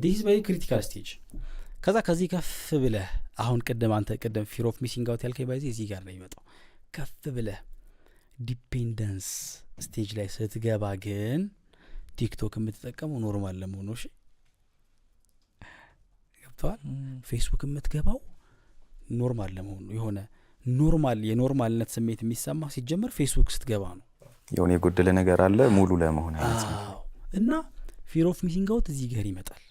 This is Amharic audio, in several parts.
this is very critical stage ከዚህ ከፍ ብለህ አሁን አንተ fear of missing out ያልከኝ ባይዚ እዚህ ጋር ነው የሚመጣው ከፍ ብለህ ዲፔንደንስ ስቴጅ ላይ ስትገባ ግን ቲክቶክ የምትጠቀመው ኖርማል ለመሆኑ እሺ ገብቷል ፌስቡክ የምትገባው ኖርማል ለመሆኑ የሆነ ኖርማል የኖርማልነት ስሜት የሚሰማ ሲጀመር ፌስቡክ ስትገባ ነው የሆነ የጎደለ ነገር አለ ሙሉ ለመሆን እና fear of missing out እዚህ ጋር ይመጣል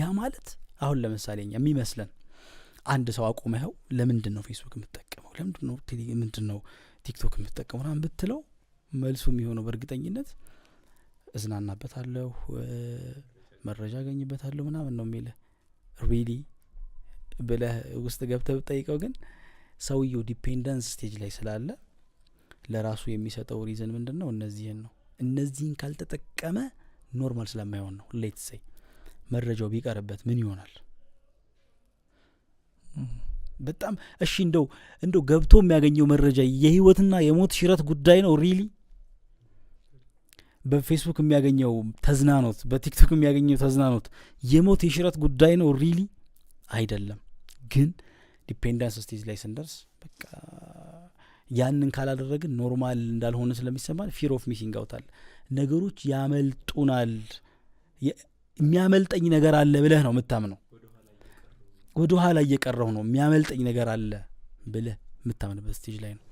ያ ማለት አሁን ለምሳሌ የሚመስለን አንድ ሰው አቆመው ለምንድን ነው ፌስቡክ የምትጠቀመው ለምንድን ነው ቲክቶክ የምትጠቀመው ምናምን ብትለው መልሱ የሚሆነው በእርግጠኝነት እዝናናበታለሁ መረጃ አገኝበታለሁ ምናምን ነው የሚለው ሪሊ ብለህ ውስጥ ገብተህ ጠይቀው ግን ሰውየው ዲፔንደንስ ስቴጅ ላይ ስላለ ለራሱ የሚሰጠው ሪዝን ምንድነው እነዚህን ካልተጠቀመ ኖርማል ስለማይሆን ነው ሌትስ ሴይ መረጃው ቢቀርበት ምን ይሆናል በጣም እሺ እንደው ገብቶ የሚያገኘው መረጃ የህይወትና የሞት ሽረት ጉዳይ ነው ሪሊ በፌስቡክ የሚያገኘው ተዝናኖት በቲክቶክ የሚያገኘው ተዝናኖት የሞት የሽረት ጉዳይ ነው ሪሊ አይደለም ግን ዲፔንደንስ ስቴጅ ላይ ስንደርስ በቃ ያንን ካላደረግን ኖርማል እንዳልሆነ ስለሚሰማን fear of missing out አለ ነገሮች ያመልጡናል የሚያመልጠኝ ነገር አለ ብለህ ነው የምታምነው ወደ ኋላ እየቀረው ነው የሚያመልጠኝ ነገር አለ ብለህ የምታምንበት ስቴጅ ላይ ነው